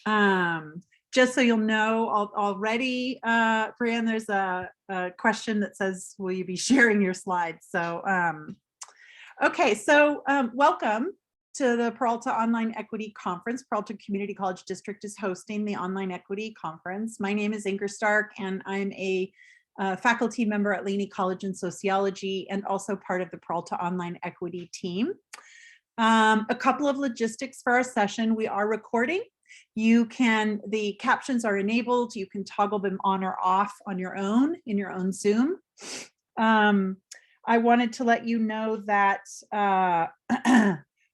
Just so you'll know already, Breanne, there's a question that says, will you be sharing your slides? So, okay, so welcome to the Peralta Online Equity Conference. Peralta Community College District is hosting the Online Equity Conference. My name is Inger Stark, and I'm a faculty member at Laney College in Sociology and also part of the Peralta Online Equity team. A couple of logistics for our session. We are recording. The captions are enabled. You can toggle them on or off on your own in your own Zoom. I wanted to let you know that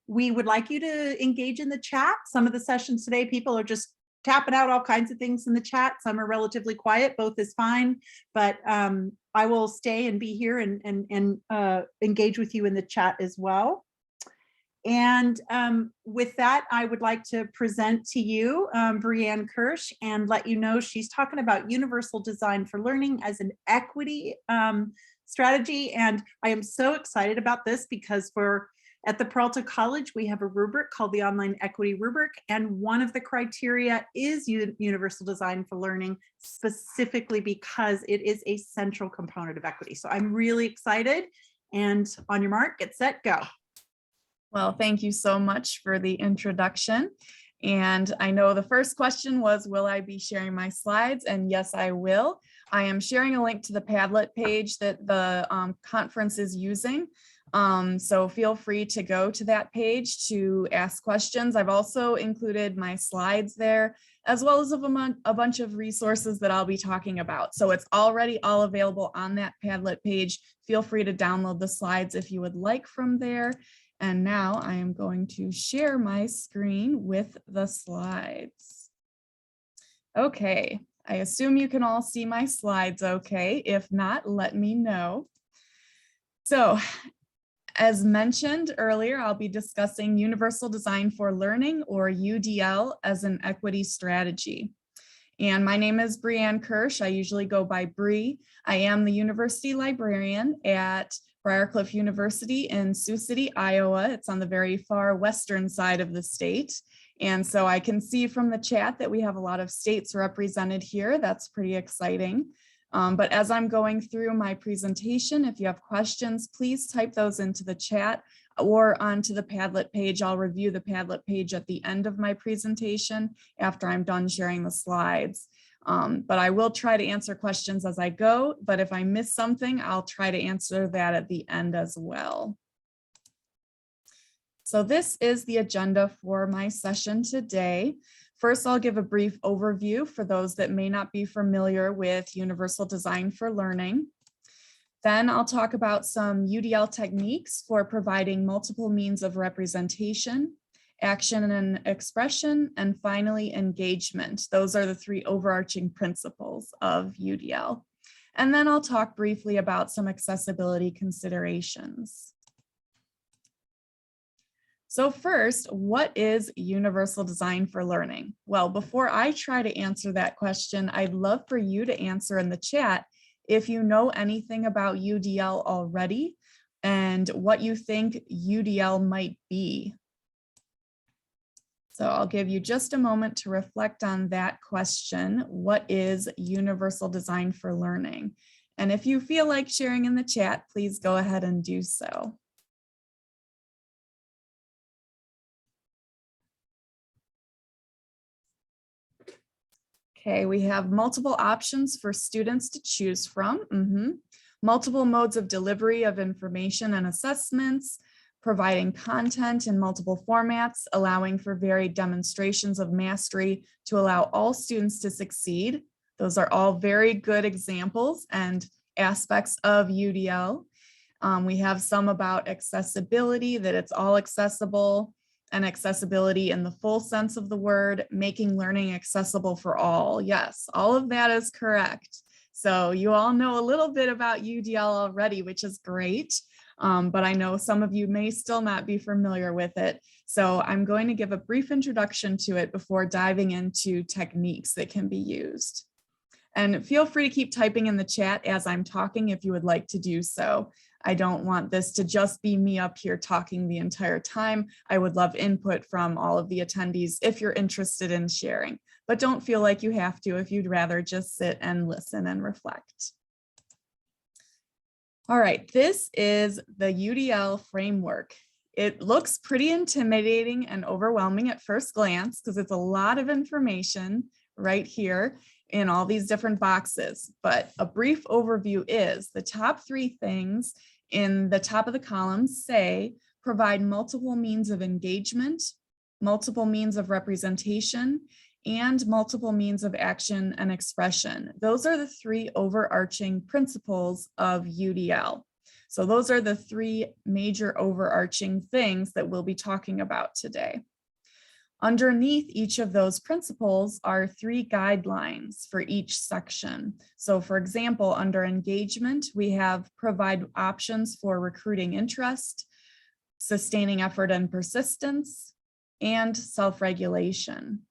we would like you to engage in the chat. Some of the sessions today, people are just tapping out all kinds of things in the chat. Some are relatively quiet, both is fine, but I will stay and be here and engage with you in the chat as well. And with that, I would like to present to you Breanne Kirsch and let you know she's talking about universal design for learning as an equity strategy. And I am so excited about this because at the Peralta College, we have a rubric called the Online Equity Rubric. And one of the criteria is universal design for learning, specifically because it is a central component of equity. So I'm really excited. And on your mark, get set, go. Well, thank you so much for the introduction. And I know the first question was, will I be sharing my slides? And yes, I will. I am sharing a link to the Padlet page that the conference is using. So feel free to go to that page to ask questions. I've also included my slides there, as well as a bunch of resources that I'll be talking about. So it's already all available on that Padlet page. Feel free to download the slides if you would like from there. And now I am going to share my screen with the slides. Okay, I assume you can all see my slides okay. If not, let me know. So, as mentioned earlier, I'll be discussing Universal Design for Learning, or UDL, as an equity strategy. And my name is Breanne Kirsch. I usually go by Bree. I am the university librarian at Briar University in Sioux City, Iowa. It's on the very far western side of the state. And so I can see from the chat that we have a lot of states represented here. That's pretty exciting. But as I'm going through my presentation, if you have questions, please type those into the chat or onto the Padlet page. I'll review the Padlet page at the end of my presentation after I'm done sharing the slides. But I will try to answer questions as I go, but if I miss something, I'll try to answer that at the end as well. So this is the agenda for my session today. First, I'll give a brief overview for those that may not be familiar with Universal Design for Learning. Then I'll talk about some UDL techniques for providing multiple means of representation, action and expression, and finally engagement. Those are the three overarching principles of UDL. And then I'll talk briefly about some accessibility considerations. So first, what is Universal Design for Learning? Well, before I try to answer that question, I'd love for you to answer in the chat if you know anything about UDL already and what you think UDL might be. So I'll give you just a moment to reflect on that question. What is Universal Design for Learning? And if you feel like sharing in the chat, please go ahead and do so. Okay, we have multiple options for students to choose from. Multiple modes of delivery of information and assessments, providing content in multiple formats, allowing for varied demonstrations of mastery to allow all students to succeed. Those are all very good examples and aspects of UDL. We have some about accessibility, that it's all accessible, and accessibility in the full sense of the word, making learning accessible for all. Yes, all of that is correct. So you all know a little bit about UDL already, which is great. But I know some of you may still not be familiar with it. So I'm going to give a brief introduction to it before diving into techniques that can be used. And feel free to keep typing in the chat as I'm talking if you would like to do so. I don't want this to just be me up here talking the entire time. I would love input from all of the attendees if you're interested in sharing, but don't feel like you have to if you'd rather just sit and listen and reflect. All right, this is the UDL framework. It looks pretty intimidating and overwhelming at first glance because it's a lot of information right here in all these different boxes. But a brief overview is the top 3 things in the top of the column say provide multiple means of engagement, multiple means of representation, and multiple means of action and expression. Those are the 3 overarching principles of UDL. So those are the 3 major overarching things that we'll be talking about today. Underneath each of those principles are 3 guidelines for each section. So for example, under engagement, we have provide options for recruiting interest, sustaining effort and persistence, and self-regulation.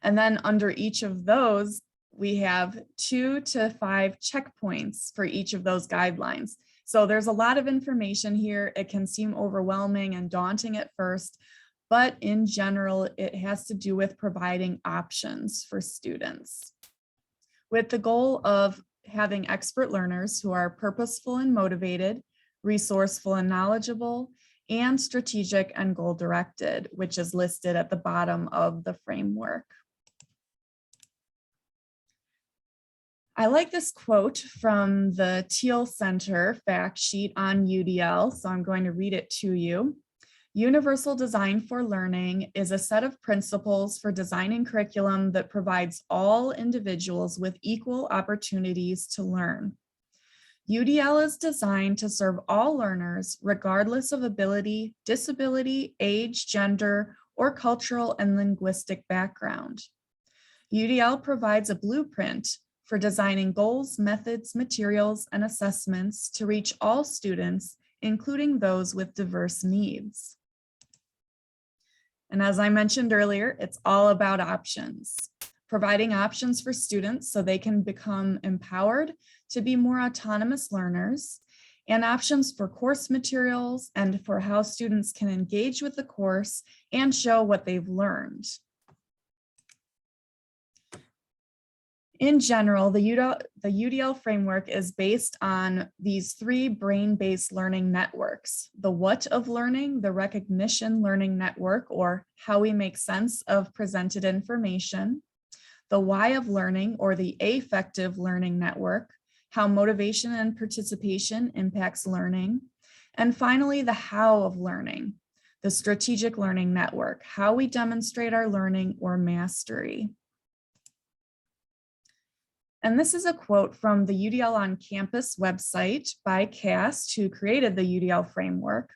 And then under each of those, we have 2 to 5 checkpoints for each of those guidelines. So there's a lot of information here. It can seem overwhelming and daunting at first, but in general, it has to do with providing options for students, with the goal of having expert learners who are purposeful and motivated, resourceful and knowledgeable, and strategic and goal-directed, which is listed at the bottom of the framework. I like this quote from the Teal Center fact sheet on UDL, so I'm going to read it to you. Universal design for learning is a set of principles for designing curriculum that provides all individuals with equal opportunities to learn. UDL is designed to serve all learners regardless of ability, disability, age, gender, or cultural and linguistic background. UDL provides a blueprint for designing goals, methods, materials, and assessments to reach all students, including those with diverse needs. And as I mentioned earlier, it's all about options, providing options for students so they can become empowered to be more autonomous learners, and options for course materials and for how students can engage with the course and show what they've learned. In general, the UDL framework is based on these 3 brain-based learning networks: the what of learning, the recognition learning network, or how we make sense of presented information, the why of learning, or the affective learning network, how motivation and participation impacts learning, and finally, the how of learning, the strategic learning network, how we demonstrate our learning or mastery. And this is a quote from the UDL on Campus website by Cast, who created the UDL framework.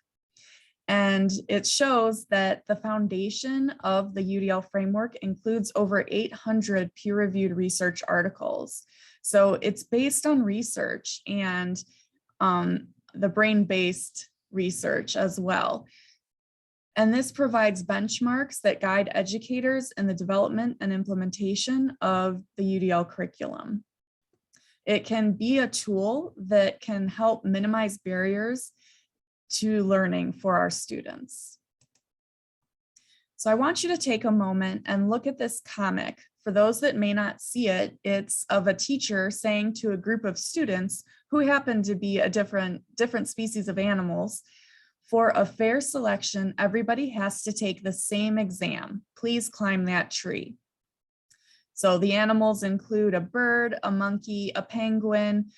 And it shows that the foundation of the UDL framework includes over 800 peer-reviewed research articles. So it's based on research and the brain-based research as well. And this provides benchmarks that guide educators in the development and implementation of the UDL curriculum. It can be a tool that can help minimize barriers to learning for our students. So I want you to take a moment and look at this comic. For those that may not see it, it's of a teacher saying to a group of students who happen to be a different species of animals, for a fair selection, everybody has to take the same exam. Please climb that tree. So the animals include a bird, a monkey, a penguin,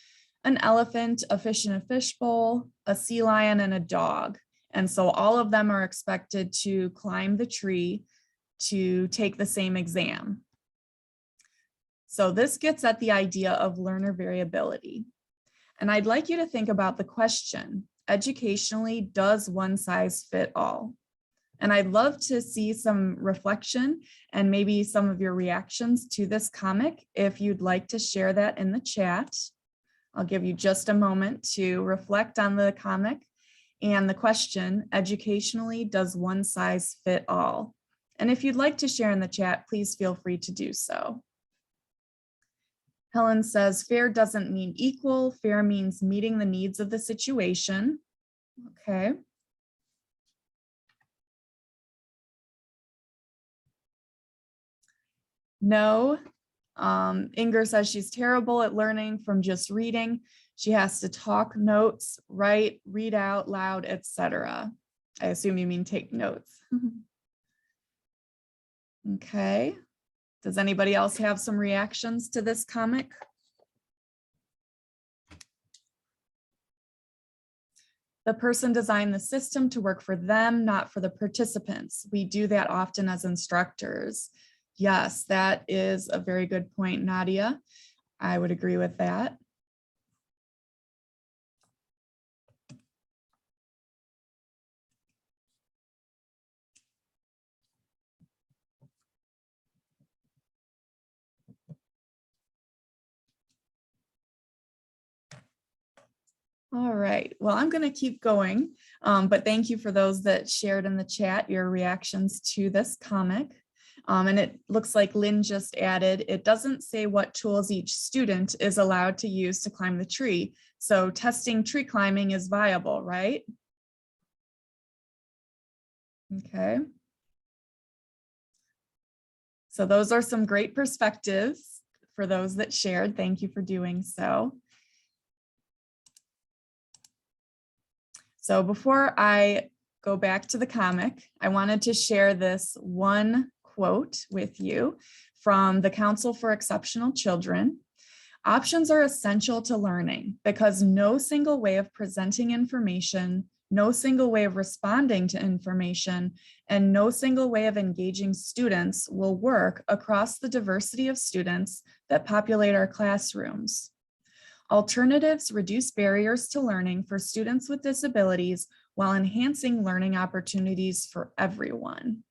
an elephant, a fish in a fishbowl, a sea lion, and a dog. And so all of them are expected to climb the tree to take the same exam. So this gets at the idea of learner variability. And I'd like you to think about the question: educationally, does one size fit all? And I'd love to see some reflection and maybe some of your reactions to this comic. If you'd like to share that in the chat, I'll give you just a moment to reflect on the comic and the question: educationally, does one size fit all? And if you'd like to share in the chat, please feel free to do so. Helen says fair doesn't mean equal. Fair means meeting the needs of the situation. Okay. No. Inger says she's terrible at learning from just reading. She has to talk notes, write, read out loud, etc. I assume you mean take notes. Okay. Does anybody else have some reactions to this comic? The person designed the system to work for them, not for the participants. We do that often as instructors. Yes, that is a very good point, Nadia. I would agree with that. All right, well, I'm going to keep going, but thank you for those that shared in the chat your reactions to this comic. And it looks like Lynn just added, it doesn't say what tools each student is allowed to use to climb the tree. So testing tree climbing is viable, right? Okay. So those are some great perspectives for those that shared. Thank you for doing so. So before I go back to the comic, I wanted to share this one quote with you from the Council for Exceptional Children. Options are essential to learning because no single way of presenting information, no single way of responding to information, and no single way of engaging students will work across the diversity of students that populate our classrooms. Alternatives reduce barriers to learning for students with disabilities while enhancing learning opportunities for everyone.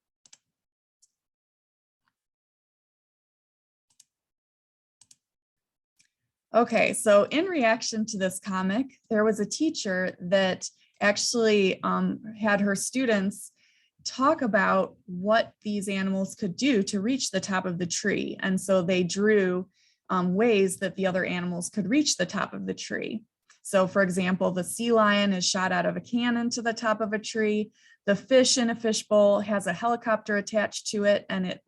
Okay, so in reaction to this comic, there was a teacher that actually had her students talk about what these animals could do to reach the top of the tree. And so they drew ways that the other animals could reach the top of the tree. So for example, the sea lion is shot out of a cannon to the top of a tree. The fish in a fishbowl has a helicopter attached to it and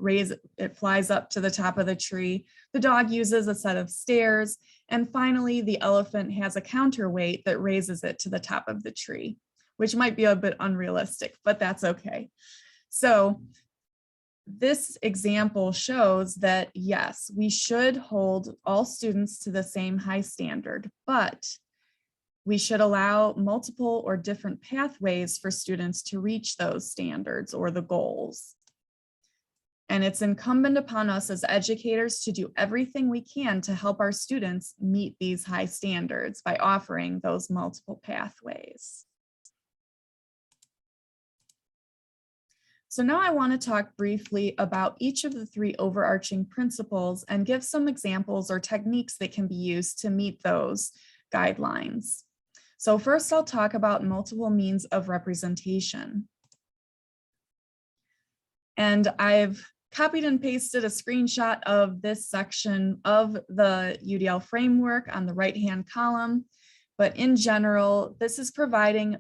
it flies up to the top of the tree. The dog uses a set of stairs. And finally, the elephant has a counterweight that raises it to the top of the tree, which might be a bit unrealistic, but that's okay. So this example shows that yes, we should hold all students to the same high standard, but we should allow multiple or different pathways for students to reach those standards or the goals. And it's incumbent upon us as educators to do everything we can to help our students meet these high standards by offering those multiple pathways. So now I want to talk briefly about each of the three overarching principles and give some examples or techniques that can be used to meet those guidelines. So first I'll talk about multiple means of representation. And I've copied and pasted a screenshot of this section of the UDL framework on the right-hand column. But in general, this is providing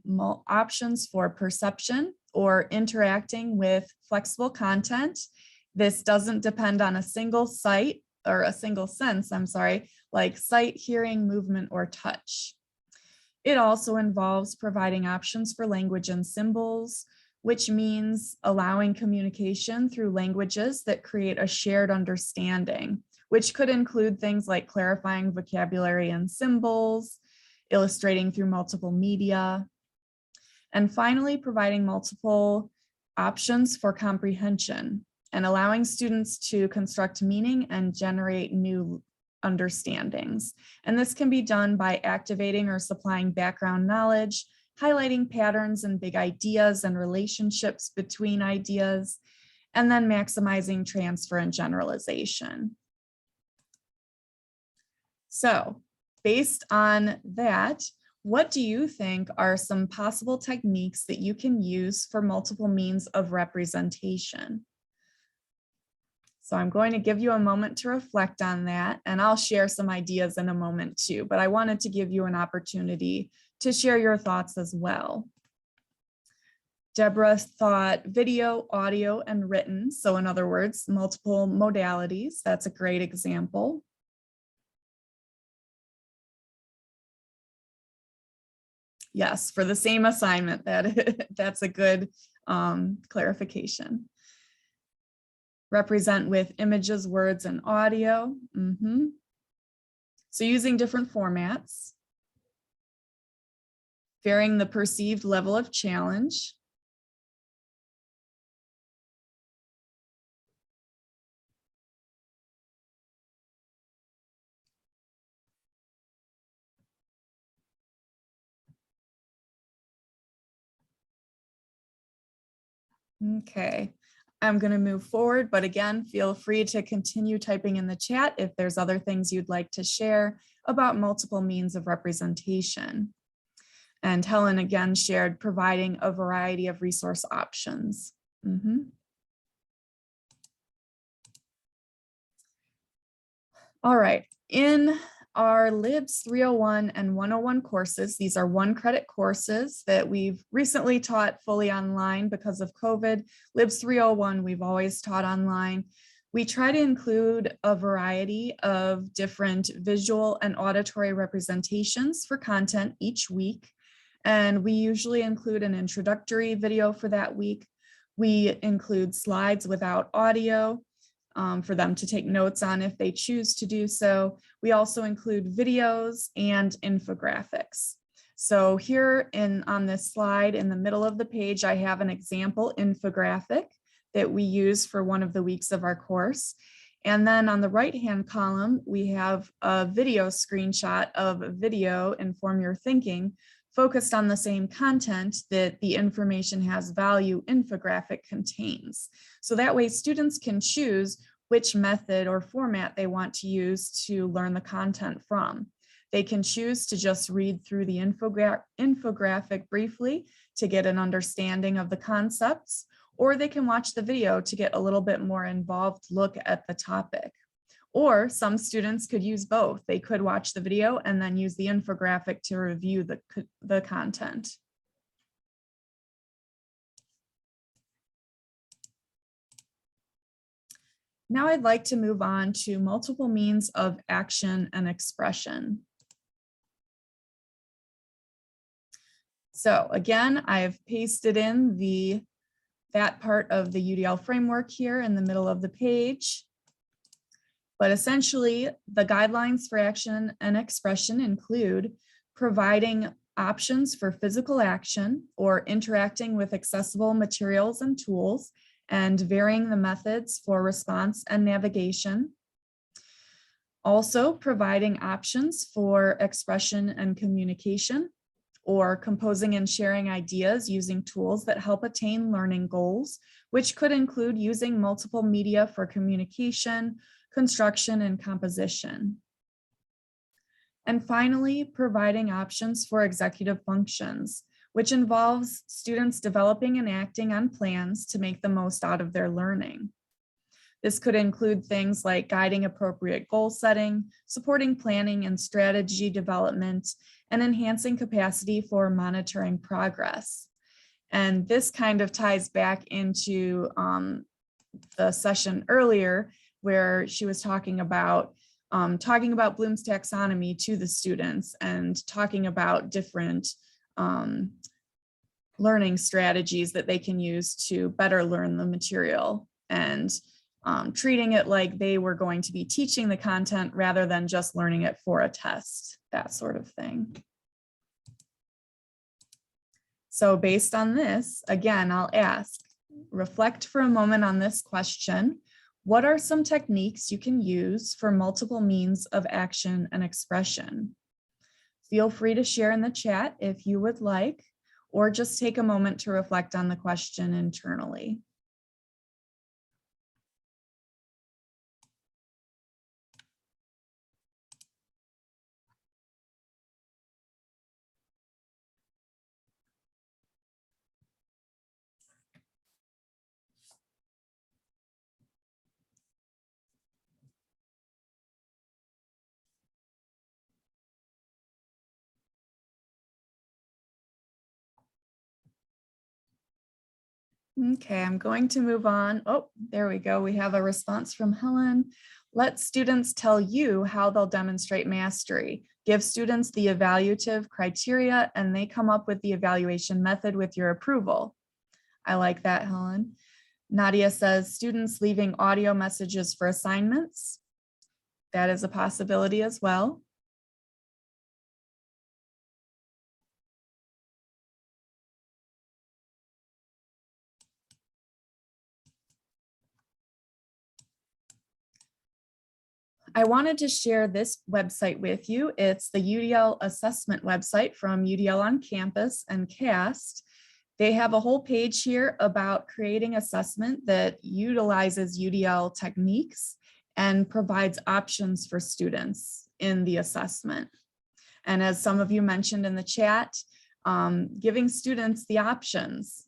options for perception or interacting with flexible content. This doesn't depend on a single sight or a single sense, like sight, hearing, movement, or touch. It also involves providing options for language and symbols, which means allowing communication through languages that create a shared understanding, which could include things like clarifying vocabulary and symbols, illustrating through multiple media, and finally providing multiple options for comprehension and allowing students to construct meaning and generate new understandings. And this can be done by activating or supplying background knowledge, highlighting patterns and big ideas and relationships between ideas, and then maximizing transfer and generalization. So based on that, what do you think are some possible techniques that you can use for multiple means of representation? So I'm going to give you a moment to reflect on that, and I'll share some ideas in a moment too, but I wanted to give you an opportunity to share your thoughts as well. Deborah thought video, audio, and written. So in other words, multiple modalities. That's a great example. Yes, for the same assignment, that's a good clarification. Represent with images, words, and audio. So using different formats. Varying the perceived level of challenge. Okay, I'm going to move forward, but again, feel free to continue typing in the chat if there's other things you'd like to share about multiple means of representation. And Helen again shared providing a variety of resource options. All right, in our LIBS 301 and 101 courses, these are 1-credit courses that we've recently taught fully online because of COVID. LIBS 301, we've always taught online. We try to include a variety of different visual and auditory representations for content each week. And we usually include an introductory video for that week. We include slides without audio for them to take notes on if they choose to do so. We also include videos and infographics. So here on this slide in the middle of the page, I have an example infographic that we use for one of the weeks of our course. And then on the right-hand column, we have a video screenshot of a video, Inform Your Thinking, focused on the same content that the information has value infographic contains. So that way students can choose which method or format they want to use to learn the content from. They can choose to just read through the infographic briefly to get an understanding of the concepts, or they can watch the video to get a little bit more involved look at the topic. Or some students could use both. They could watch the video and then use the infographic to review the content. Now I'd like to move on to multiple means of action and expression. So again, I've pasted in that part of the UDL framework here in the middle of the page. But essentially, the guidelines for action and expression include providing options for physical action or interacting with accessible materials and tools, and varying the methods for response and navigation. Also providing options for expression and communication, or composing and sharing ideas using tools that help attain learning goals, which could include using multiple media for communication, construction, and composition. And finally, providing options for executive functions, which involves students developing and acting on plans to make the most out of their learning. This could include things like guiding appropriate goal setting, supporting planning and strategy development, and enhancing capacity for monitoring progress. And this kind of ties back into the session earlier where she was talking about Bloom's taxonomy to the students and talking about different learning strategies that they can use to better learn the material, and treating it like they were going to be teaching the content rather than just learning it for a test, that sort of thing. So based on this, again, I'll ask, reflect for a moment on this question. What are some techniques you can use for multiple means of action and expression? Feel free to share in the chat if you would like, or just take a moment to reflect on the question internally. Okay, I'm going to move on. Oh, there we go. We have a response from Helen. Let students tell you how they'll demonstrate mastery. Give students the evaluative criteria and they come up with the evaluation method with your approval. I like that, Helen. Nadia says students leaving audio messages for assignments. That is a possibility as well. I wanted to share this website with you. It's the UDL assessment website from UDL on Campus and CAST. They have a whole page here about creating assessment that utilizes UDL techniques and provides options for students in the assessment. And as some of you mentioned in the chat, giving students the options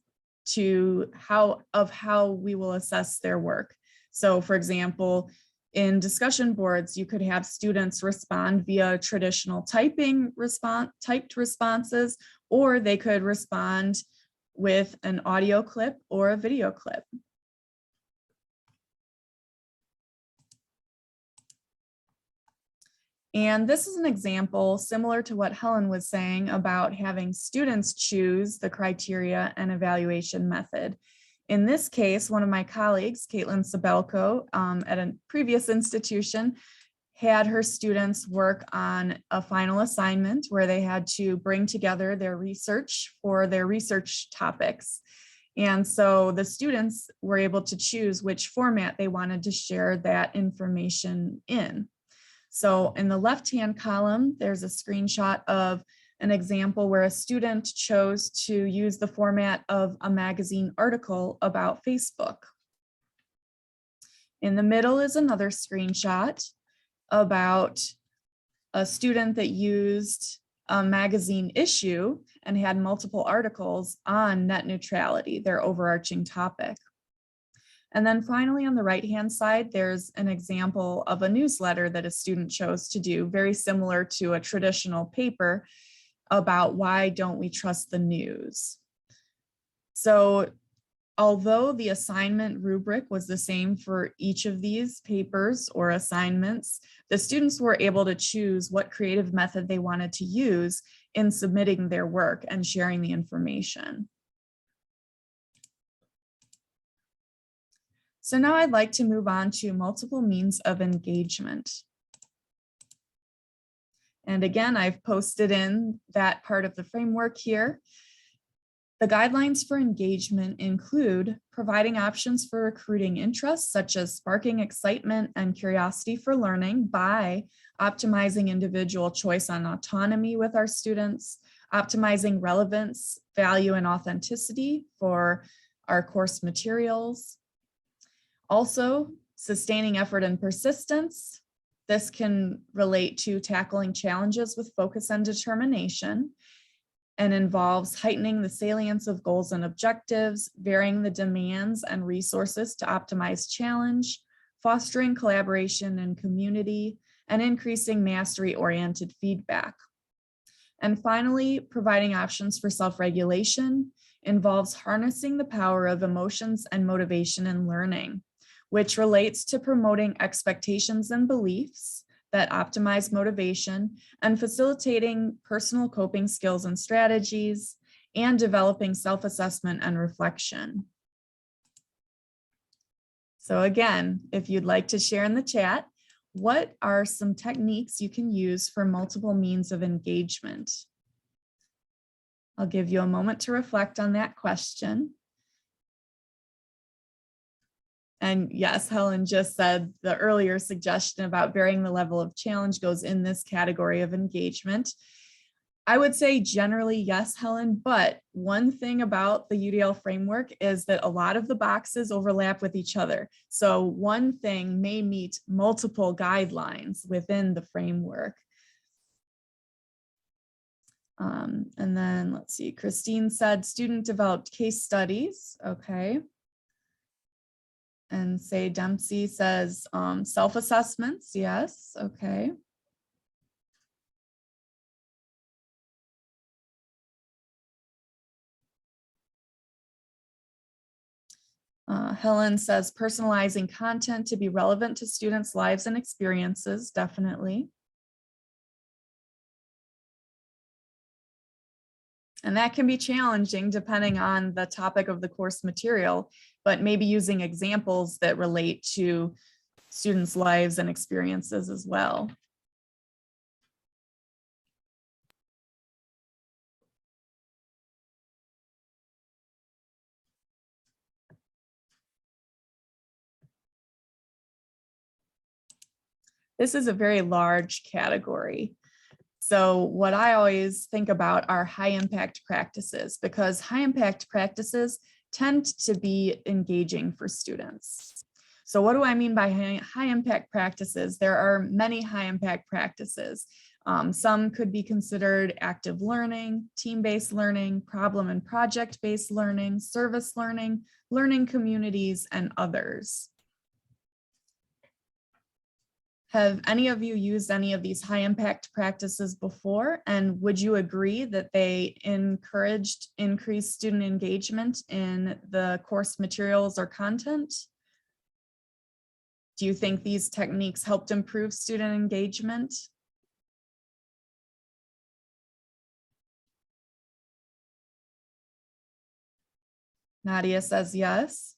to how we will assess their work. So for example, in discussion boards, you could have students respond via traditional typed responses, or they could respond with an audio clip or a video clip. And this is an example similar to what Helen was saying about having students choose the criteria and evaluation method. In this case, one of my colleagues, Caitlin Sabelko, at a previous institution, had her students work on a final assignment where they had to bring together their research for their research topics. And so the students were able to choose which format they wanted to share that information in. So in the left-hand column, there's a screenshot of an example where a student chose to use the format of a magazine article about Facebook. In the middle is another screenshot about a student that used a magazine issue and had multiple articles on net neutrality, their overarching topic. And then finally, on the right-hand side, there's an example of a newsletter that a student chose to do, very similar to a traditional paper about why don't we trust the news. So although the assignment rubric was the same for each of these papers or assignments, the students were able to choose what creative method they wanted to use in submitting their work and sharing the information. So now I'd like to move on to multiple means of engagement. And again, I've posted in that part of the framework here. The guidelines for engagement include providing options for recruiting interests, such as sparking excitement and curiosity for learning by optimizing individual choice and autonomy with our students, optimizing relevance, value, and authenticity for our course materials. Also, sustaining effort and persistence. This can relate to tackling challenges with focus and determination, and involves heightening the salience of goals and objectives, varying the demands and resources to optimize challenge, fostering collaboration and community, and increasing mastery-oriented feedback. And finally, providing options for self-regulation involves harnessing the power of emotions and motivation in learning, which relates to promoting expectations and beliefs that optimize motivation and facilitating personal coping skills and strategies and developing self-assessment and reflection. So again, if you'd like to share in the chat, what are some techniques you can use for multiple means of engagement? I'll give you a moment to reflect on that question. And yes, Helen just said the earlier suggestion about varying the level of challenge goes in this category of engagement. I would say generally yes, Helen, but one thing about the UDL framework is that a lot of the boxes overlap with each other. So one thing may meet multiple guidelines within the framework. And then let's see, Christine said student developed case studies. Okay. And say Dempsey says self-assessments. Yes. Okay. Helen says personalizing content to be relevant to students' lives and experiences, definitely. And that can be challenging depending on the topic of the course material, but maybe using examples that relate to students' lives and experiences as well. This is a very large category. So what I always think about are high impact practices, because high impact practices tend to be engaging for students. So what do I mean by high impact practices? There are many high impact practices. Some could be considered active learning, team-based learning, problem and project-based learning, service learning, learning communities, and others. Have any of you used any of these high impact practices before? And would you agree that they encouraged increased student engagement in the course materials or content? Do you think these techniques helped improve student engagement? Nadia says yes.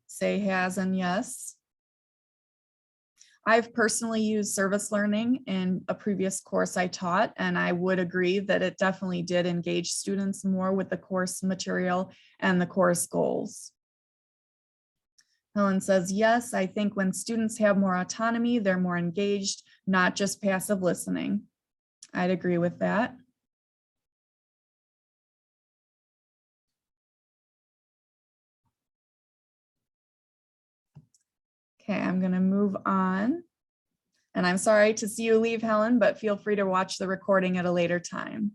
Say has and yes. I've personally used service learning in a previous course I taught, and I would agree that it definitely did engage students more with the course material and the course goals. Helen says, yes, I think when students have more autonomy, they're more engaged, not just passive listening. I'd agree with that. Okay, I'm going to move on. And I'm sorry to see you leave, Helen, but feel free to watch the recording at a later time.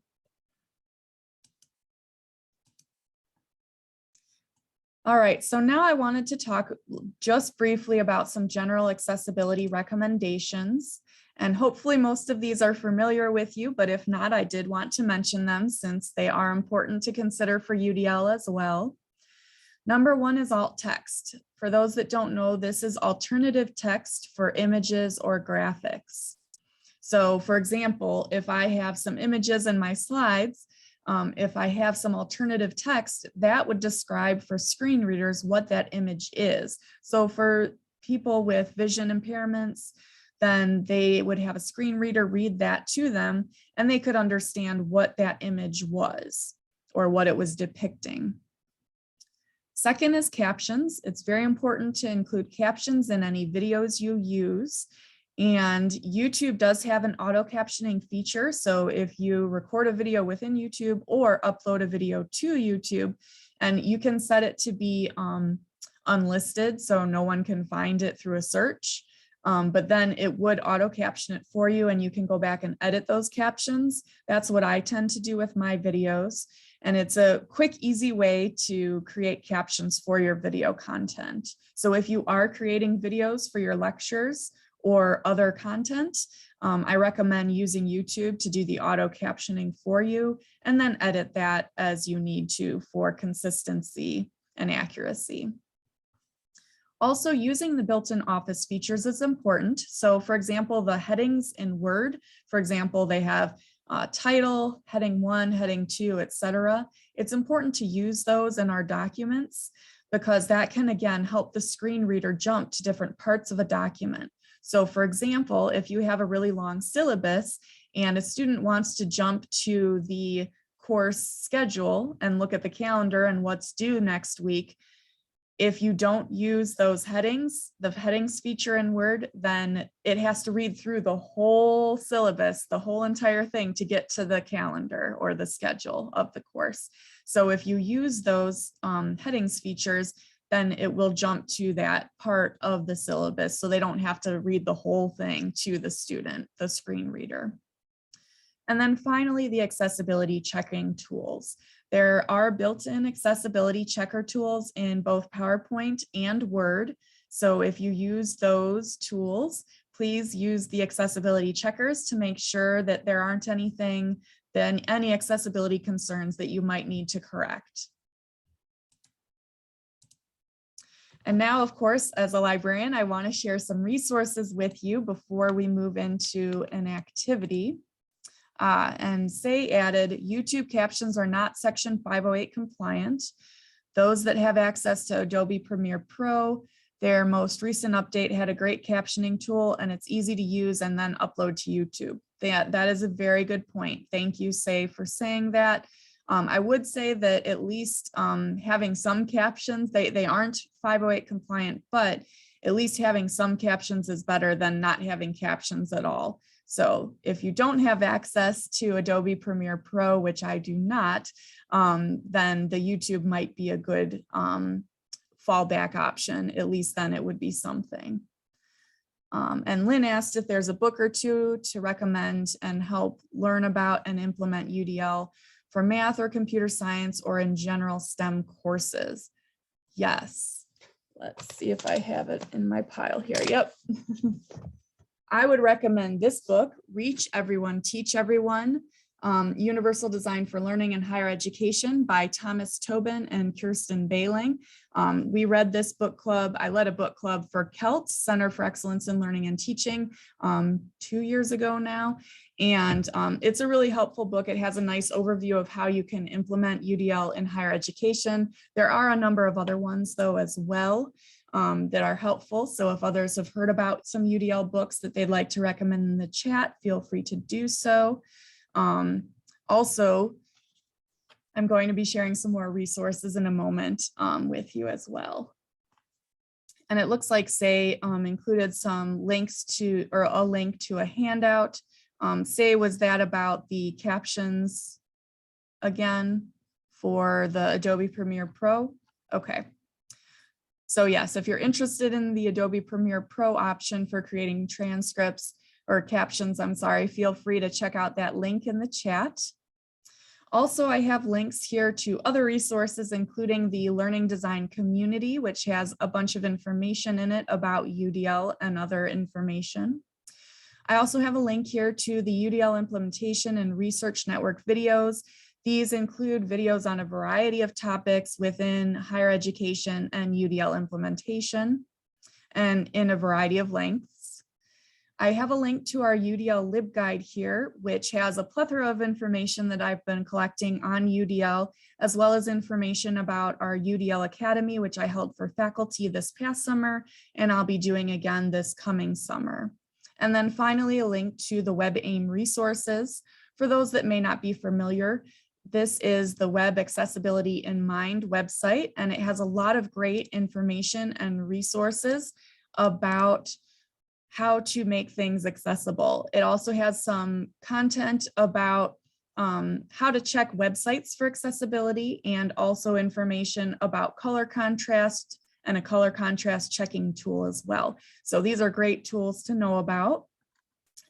All right, so now I wanted to talk just briefly about some general accessibility recommendations. And hopefully most of these are familiar with you, but if not, I did want to mention them since they are important to consider for UDL as well. Number one is alt text. For those that don't know, this is alternative text for images or graphics. So for example, if I have some images in my slides, if I have some alternative text, that would describe for screen readers what that image is. So for people with vision impairments, then they would have a screen reader read that to them, and they could understand what that image was or what it was depicting. Second is captions. It's very important to include captions in any videos you use. And YouTube does have an auto captioning feature. So if you record a video within YouTube or upload a video to YouTube, and you can set it to be unlisted, so no one can find it through a search. But then it would auto caption it for you, and you can go back and edit those captions. That's what I tend to do with my videos. And it's a quick, easy way to create captions for your video content. So if you are creating videos for your lectures or other content, I recommend using YouTube to do the auto captioning for you, and then edit that as you need to for consistency and accuracy. Also, using the built-in office features is important. So for example, the headings in Word, for example, they have title, heading 1, heading 2, etc. It's important to use those in our documents because that can again help the screen reader jump to different parts of a document. So for example, if you have a really long syllabus and a student wants to jump to the course schedule and look at the calendar and what's due next week, if you don't use those headings, the headings feature in Word, then it has to read through the whole syllabus, the whole entire thing to get to the calendar or the schedule of the course. So if you use those headings features, then it will jump to that part of the syllabus so they don't have to read the whole thing to the student, the screen reader. And then finally, the accessibility checking tools. There are built-in accessibility checker tools in both PowerPoint and Word. So if you use those tools, please use the accessibility checkers to make sure that there aren't anything then any accessibility concerns that you might need to correct. And now, of course, as a librarian, I want to share some resources with you before we move into an activity. And Say added, YouTube captions are not Section 508 compliant. Those that have access to Adobe Premiere Pro, their most recent update had a great captioning tool and it's easy to use and then upload to YouTube. That is a very good point. Thank you, Say, for saying that. I would say that at least having some captions, they aren't 508 compliant, but at least having some captions is better than not having captions at all. So if you don't have access to Adobe Premiere Pro, which I do not, then the YouTube might be a good fallback option. At least then it would be something. And Lynn asked if there's a book or two to recommend and help learn about and implement UDL for math or computer science or in general STEM courses. Yes, let's see if I have it in my pile here. Yep. I would recommend this book, Reach Everyone, Teach Everyone, Universal Design for Learning in Higher Education by Thomas Tobin and Kirsten Bailing. We read this book club. I led a book club for CELT, Center for Excellence in Learning and Teaching, 2 years ago now. And it's a really helpful book. It has a nice overview of how you can implement UDL in higher education. There are a number of other ones though as well that are helpful. So if others have heard about some UDL books that they'd like to recommend in the chat, feel free to do so. Also, I'm going to be sharing some more resources in a moment with you as well. And it looks like Say included some links to, or a link to a handout. Say, was that about the captions again for the Adobe Premiere Pro? Okay. So yes, if you're interested in the Adobe Premiere Pro option for creating transcripts or captions, I'm sorry, feel free to check out that link in the chat. Also, I have links here to other resources, including the Learning Design community, which has a bunch of information in it about UDL and other information. I also have a link here to the UDL implementation and research network videos. These include videos on a variety of topics within higher education and UDL implementation and in a variety of lengths. I have a link to our UDL LibGuide here, which has a plethora of information that I've been collecting on UDL, as well as information about our UDL Academy, which I held for faculty this past summer, and I'll be doing again this coming summer. And then finally, a link to the WebAIM resources. For those that may not be familiar, this is the Web Accessibility in Mind website, and it has a lot of great information and resources about how to make things accessible. It also has some content about how to check websites for accessibility and also information about color contrast and a color contrast checking tool as well. So these are great tools to know about.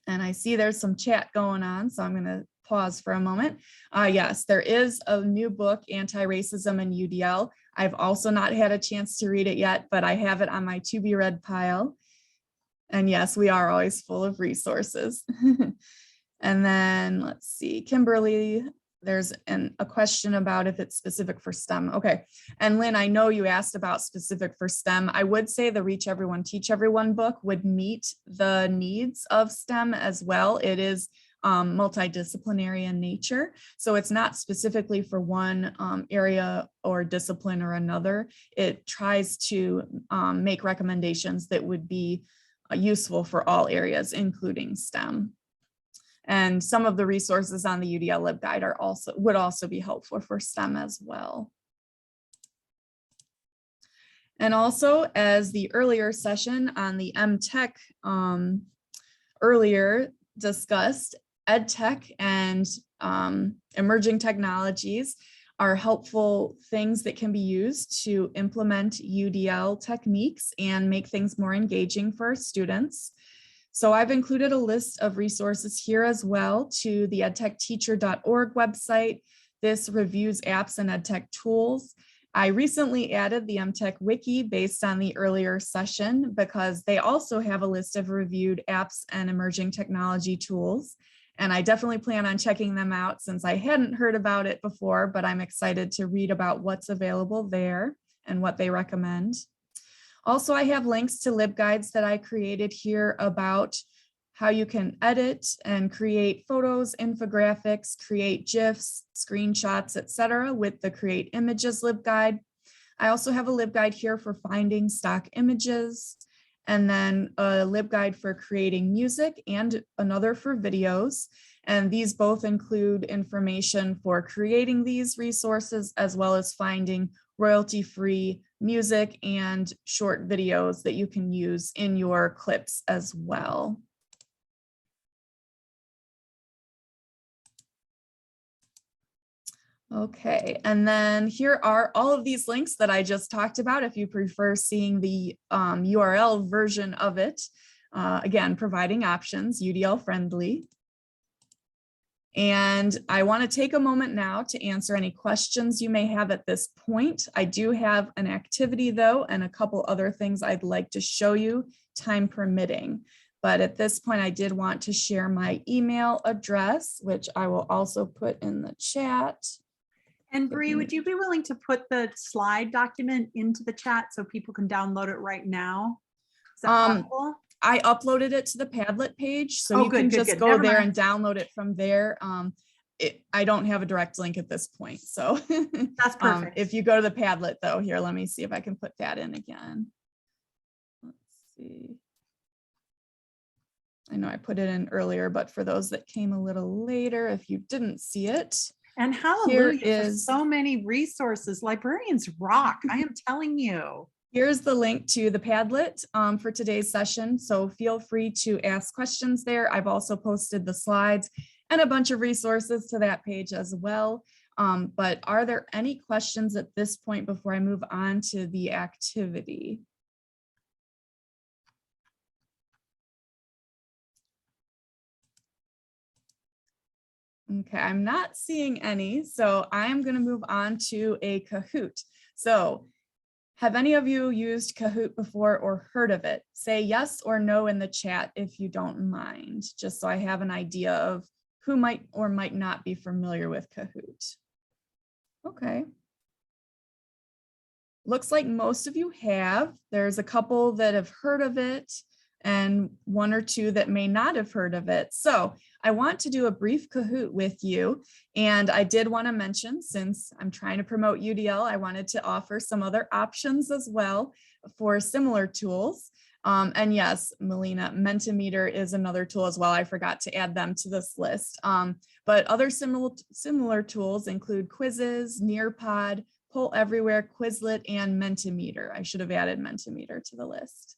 And I see there's some chat going on, so I'm going to pause for a moment. Yes, there is a new book, Anti-Racism in UDL. I've also not had a chance to read it yet, but I have it on my to be read pile. And yes, we are always full of resources. And then let's see, Kimberly, there's a question about if it's specific for STEM. Okay, and Lynn, I know you asked about specific for STEM. I would say the Reach Everyone, Teach Everyone book would meet the needs of STEM as well. It is multidisciplinary in nature. So it's not specifically for one area or discipline or another. It tries to make recommendations that would be useful for all areas, including STEM. And some of the resources on the UDL LibGuide would also be helpful for STEM as well. And also, as the earlier session on the MTech earlier discussed, EdTech and emerging technologies are helpful things that can be used to implement UDL techniques and make things more engaging for our students. So I've included a list of resources here as well to the edtechteacher.org website. This reviews apps and edtech tools. I recently added the MTech Wiki based on the earlier session because they also have a list of reviewed apps and emerging technology tools. And I definitely plan on checking them out since I hadn't heard about it before, but I'm excited to read about what's available there and what they recommend. Also, I have links to LibGuides that I created here about how you can edit and create photos, infographics, create GIFs, screenshots, etc. with the Create Images LibGuide. I also have a LibGuide here for finding stock images, and then a LibGuide for creating music and another for videos. And these both include information for creating these resources, as well as finding royalty-free music and short videos that you can use in your clips as well. Okay, and then here are all of these links that I just talked about if you prefer seeing the URL version of it. Again, providing options, UDL friendly. And I want to take a moment now to answer any questions you may have at this point. I do have an activity though, and a couple other things I'd like to show you, time permitting. But at this point, I did want to share my email address, which I will also put in the chat. And Bree, would you be willing to put the slide document into the chat so people can download it right now? Is that possible? I uploaded it to the Padlet page, so you can just go there and download it from there. I don't have a direct link at this point, so that's perfect. If you go to the Padlet though, here, let me see if I can put that in again. Let's see. I know I put it in earlier, but for those that came a little later, if you didn't see it. And hallelujah, for so many resources. Librarians rock, I am telling you. Here's the link to the Padlet for today's session. So feel free to ask questions there. I've also posted the slides and a bunch of resources to that page as well. But are there any questions at this point before I move on to the activity? Okay, I'm not seeing any, so I'm going to move on to a Kahoot. So have any of you used Kahoot before or heard of it? Say yes or no in the chat if you don't mind, just so I have an idea of who might or might not be familiar with Kahoot. Okay. Looks like most of you have. There's a couple that have heard of it and one or two that may not have heard of it. So I want to do a brief Kahoot with you. And I did want to mention, since I'm trying to promote UDL, I wanted to offer some other options as well for similar tools. And yes, Melina, Mentimeter is another tool as well. I forgot to add them to this list. But other similar tools include quizzes, Nearpod, Poll Everywhere, Quizlet, and Mentimeter. I should have added Mentimeter to the list.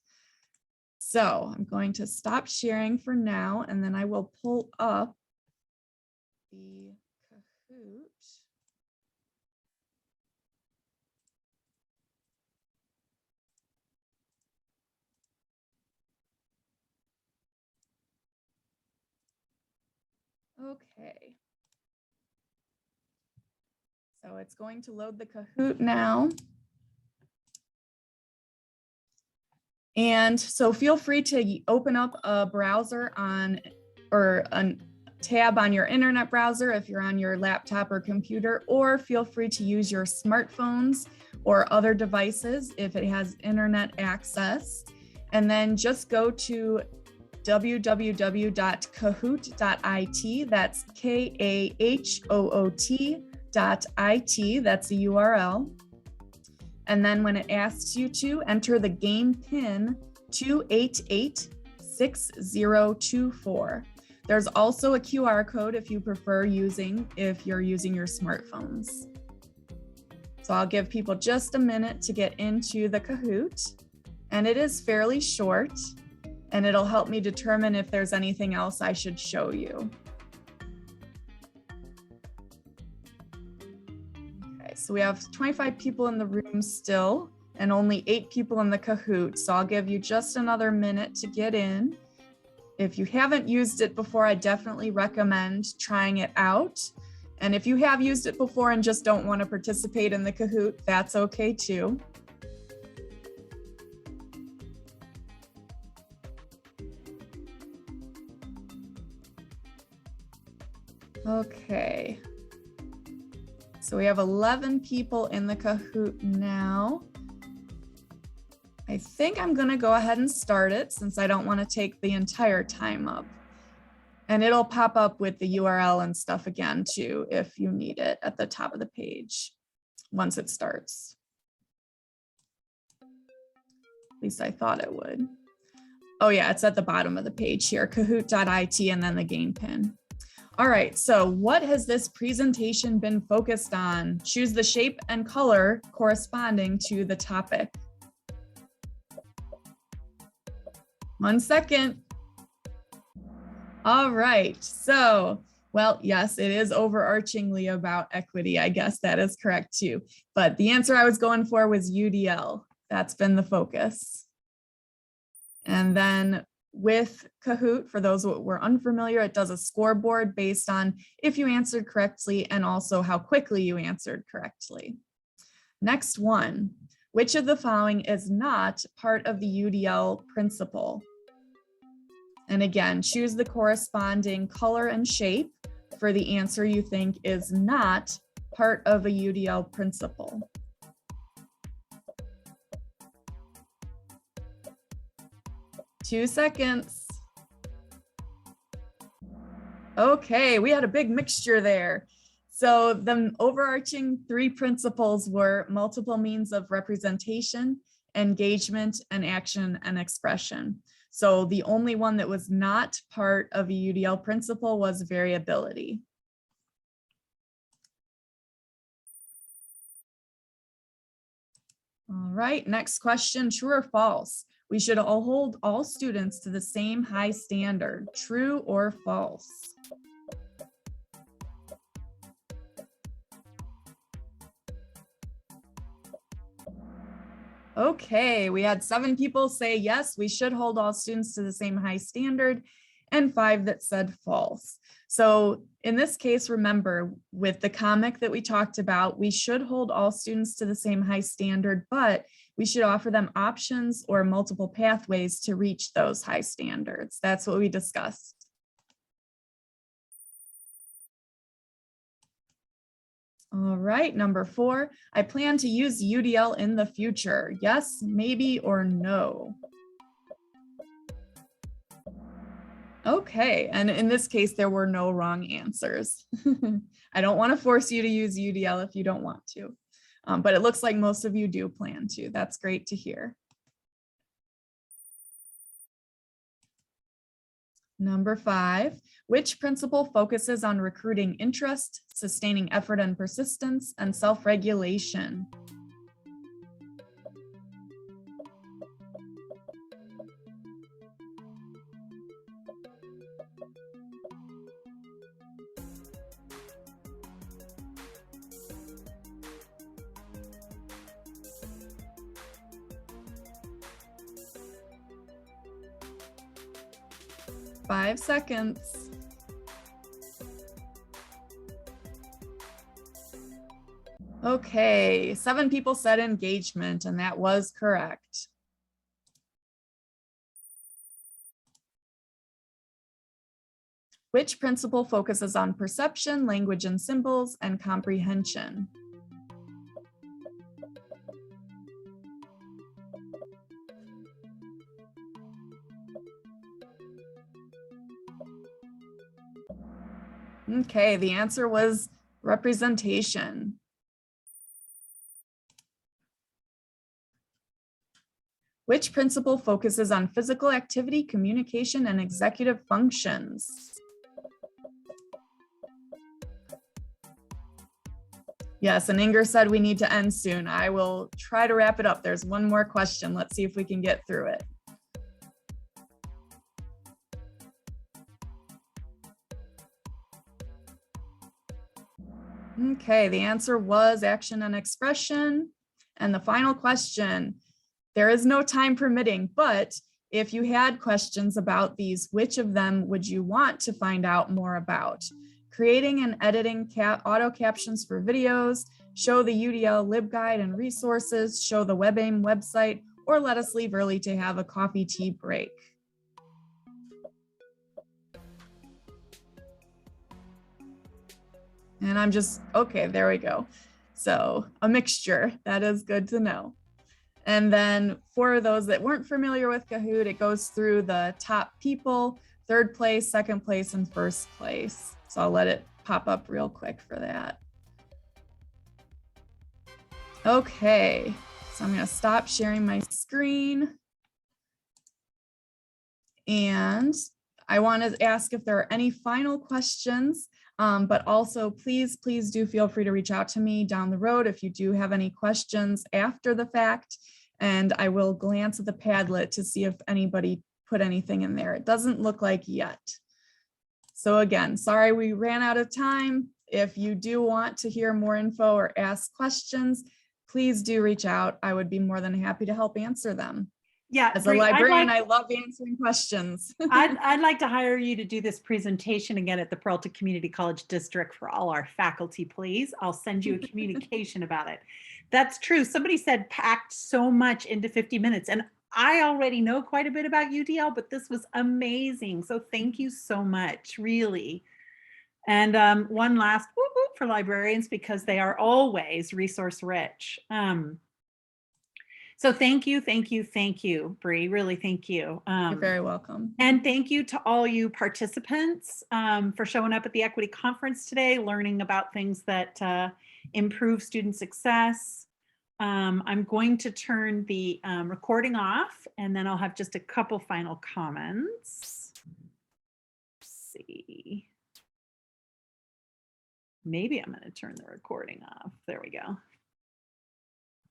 So I'm going to stop sharing for now, and then I will pull up the Kahoot. Okay. So it's going to load the Kahoot now. And so feel free to open up a browser or a tab on your internet browser if you're on your laptop or computer, or feel free to use your smartphones or other devices if it has internet access. And then just go to www.kahoot.it. That's KAHOOT.it. That's the URL. And then when it asks you to enter the game pin 2886024. There's also a QR code if you're using your smartphones. So I'll give people just a minute to get into the Kahoot, and it is fairly short, and it'll help me determine if there's anything else I should show you. So we have 25 people in the room still and only 8 people in the Kahoot. So I'll give you just another minute to get in. If you haven't used it before, I definitely recommend trying it out. And if you have used it before and just don't want to participate in the Kahoot, that's okay too. Okay. So we have 11 people in the Kahoot now. I think I'm going to go ahead and start it since I don't want to take the entire time up. And it'll pop up with the URL and stuff again too, if you need it at the top of the page once it starts. At least I thought it would. Oh yeah, it's at the bottom of the page here, kahoot.it and then the game pin. All right, so what has this presentation been focused on? Choose the shape and color corresponding to the topic. 1 second. All right, so, well, yes, it is overarchingly about equity. I guess that is correct too. But the answer I was going for was UDL. That's been the focus. And then with Kahoot, for those who were unfamiliar, it does a scoreboard based on if you answered correctly and also how quickly you answered correctly. Next one, which of the following is not part of the UDL principle? And again, choose the corresponding color and shape for the answer you think is not part of a UDL principle. Two seconds. Okay, we had a big mixture there. So the overarching 3 principles were multiple means of representation, engagement, and action and expression. So the only one that was not part of a UDL principle was variability. All right, next question, true or false? We should all hold all students to the same high standard, true or false? Okay, we had 7 people say yes, we should hold all students to the same high standard, and 5 that said false. So in this case, remember, with the comic that we talked about, we should hold all students to the same high standard, but we should offer them options or multiple pathways to reach those high standards. That's what we discussed. All right, number 4, I plan to use UDL in the future. Yes, maybe, or no. Okay, and in this case, there were no wrong answers. I don't want to force you to use UDL if you don't want to, but it looks like most of you do plan to. That's great to hear. Number 5, which principle focuses on recruiting interest, sustaining effort and persistence, and self-regulation? Five seconds. Okay, 7 people said engagement, and that was correct. Which principle focuses on perception, language and symbols, and comprehension? Okay, the answer was representation. Which principle focuses on physical activity, communication, and executive functions? Yes, and Inger said we need to end soon. I will try to wrap it up. There's one more question. Let's see if we can get through it. Okay, the answer was action and expression. And the final question, there is no time permitting, but if you had questions about these, which of them would you want to find out more about? Creating and editing auto captions for videos, show the UDL LibGuide and resources, show the WebAIM website, or let us leave early to have a coffee tea break. And I'm just, okay, there we go. So a mixture, that is good to know. And then for those that weren't familiar with Kahoot, it goes through the top people, third place, second place, and first place. So I'll let it pop up real quick for that. Okay, so I'm gonna stop sharing my screen. And I want to ask if there are any final questions, but also please do feel free to reach out to me down the road if you do have any questions after the fact. And I will glance at the Padlet to see if anybody put anything in there. It doesn't look like yet. So again, sorry we ran out of time. If you do want to hear more info or ask questions, please do reach out. I would be more than happy to help answer them. Yeah, As a librarian, I love answering questions. I'd like to hire you to do this presentation again at the Peralta Community College District for all our faculty, please. I'll send you a communication about it. That's true. Somebody said packed so much into 50 minutes, and I already know quite a bit about UDL, but this was amazing. So thank you so much, really. And one last whoop whoop for librarians, because they are always resource rich. So thank you, Bree, really thank you. You're very welcome. And thank you to all you participants for showing up at the Equity Conference today, learning about things that improve student success. I'm going to turn the recording off, and then I'll have just a couple final comments. Let's see. Maybe I'm going to turn the recording off. There we go.